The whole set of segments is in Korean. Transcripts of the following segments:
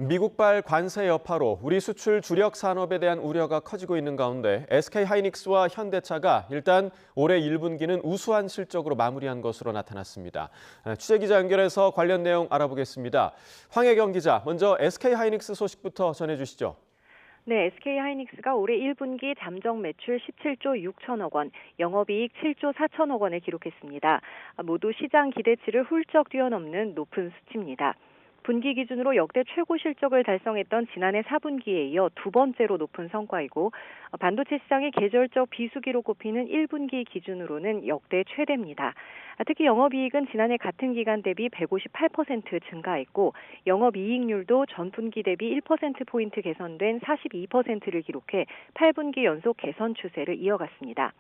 미국발 관세 여파로 우리 수출 주력 산업에 대한 우려가 커지고 있는 가운데 SK하이닉스와 현대차가 일단 올해 1분기는 우수한 실적으로 마무리한 것으로 나타났습니다. 취재기자 연결해서 관련 내용 알아보겠습니다. 황혜경 기자, 먼저 SK하이닉스 소식부터 전해주시죠. 네, SK하이닉스가 올해 1분기 잠정 매출 17조 6천억 원, 영업이익 7조 4천억 원을 기록했습니다. 모두 시장 기대치를 훌쩍 뛰어넘는 높은 수치입니다. 분기 기준으로 역대 최고 실적을 달성했던 지난해 4분기에 이어 두 번째로 높은 성과이고 반도체 시장의 계절적 비수기로 꼽히는 1분기 기준으로는 역대 최대입니다. 특히 영업이익은 지난해 같은 기간 대비 158% 증가했고 영업이익률도 전분기 대비 1%포인트 개선된 42%를 기록해 8분기 연속 개선 추세를 이어갔습니다.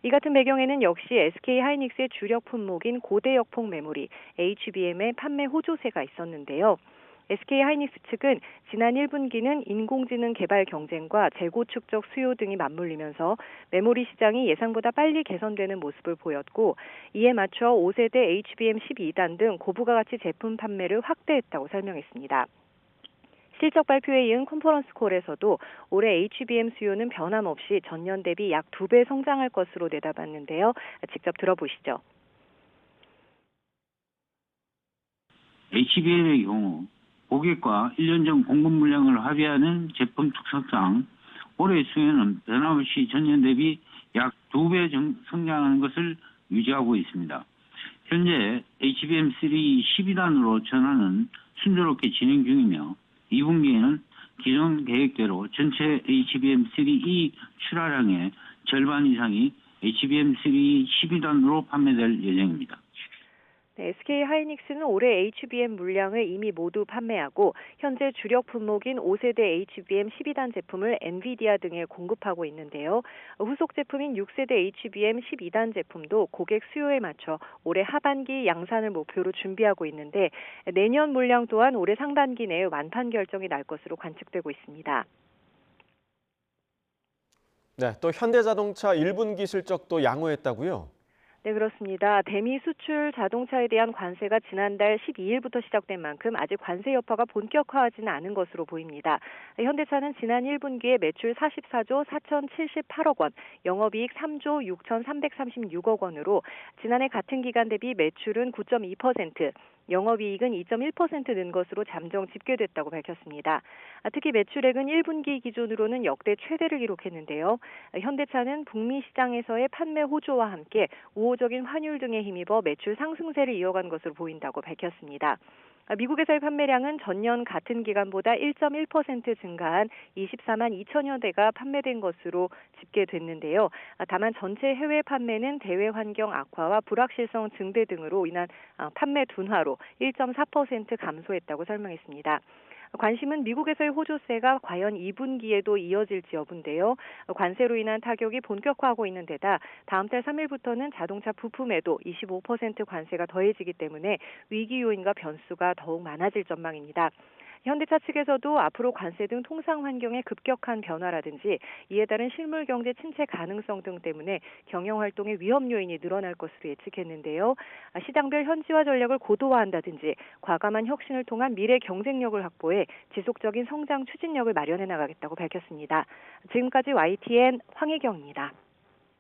이 같은 배경에는 역시 SK하이닉스의 주력 품목인 고대역폭 메모리 HBM의 판매 호조세가 있었는데요. SK하이닉스 측은 지난 1분기는 인공지능 개발 경쟁과 재고 축적 수요 등이 맞물리면서 메모리 시장이 예상보다 빨리 개선되는 모습을 보였고 이에 맞춰 5세대 HBM 12단 등 고부가 가치 제품 판매를 확대했다고 설명했습니다. 실적 발표에 이은 컨퍼런스 콜에서도 올해 HBM 수요는 변함없이 전년 대비 약 2배 성장할 것으로 내다봤는데요. 직접 들어보시죠. HBM의 경우 고객과 1년 전 공급 물량을 합의하는 제품 특성상 올해 수요는 변함없이 전년 대비 약 2배 성장하는 것을 유지하고 있습니다. 현재 HBM3 12단으로 전환은 순조롭게 진행 중이며 2분기에는 기존 계획대로 전체 HBM3E 출하량의 절반 이상이 HBM3 12단으로 판매될 예정입니다. SK하이닉스는 올해 HBM 물량을 이미 모두 판매하고 현재 주력 품목인 5세대 HBM 12단 제품을 엔비디아 등에 공급하고 있는데요. 후속 제품인 6세대 HBM 12단 제품도 고객 수요에 맞춰 올해 하반기 양산을 목표로 준비하고 있는데 내년 물량 또한 올해 상반기 내에 완판 결정이 날 것으로 관측되고 있습니다. 네, 또 현대자동차 1분기 실적도 양호했다고요? 네, 그렇습니다. 대미 수출 자동차에 대한 관세가 지난달 12일부터 시작된 만큼 아직 관세 여파가 본격화하지는 않은 것으로 보입니다. 현대차는 지난 1분기에 매출 44조 4,078억 원, 영업이익 3조 6,336억 원으로 지난해 같은 기간 대비 매출은 9.2%, 영업이익은 2.1% 는 것으로 잠정 집계됐다고 밝혔습니다. 특히 매출액은 1분기 기준으로는 역대 최대를 기록했는데요. 현대차는 북미 시장에서의 판매 호조와 함께 우호적인 환율 등에 힘입어 매출 상승세를 이어간 것으로 보인다고 밝혔습니다. 미국에서의 판매량은 전년 같은 기간보다 1.1% 증가한 24만 2천여 대가 판매된 것으로 집계됐는데요. 다만 전체 해외 판매는 대외 환경 악화와 불확실성 증대 등으로 인한 판매 둔화로 1.4% 감소했다고 설명했습니다. 관심은 미국에서의 호조세가 과연 2분기에도 이어질지 여부인데요. 관세로 인한 타격이 본격화하고 있는 데다 다음 달 3일부터는 자동차 부품에도 25% 관세가 더해지기 때문에 위기 요인과 변수가 더욱 많아질 전망입니다. 현대차 측에서도 앞으로 관세 등 통상 환경의 급격한 변화라든지 이에 따른 실물 경제 침체 가능성 등 때문에 경영 활동의 위험 요인이 늘어날 것으로 예측했는데요. 시장별 현지화 전략을 고도화한다든지 과감한 혁신을 통한 미래 경쟁력을 확보해 지속적인 성장 추진력을 마련해 나가겠다고 밝혔습니다. 지금까지 YTN 황혜경입니다.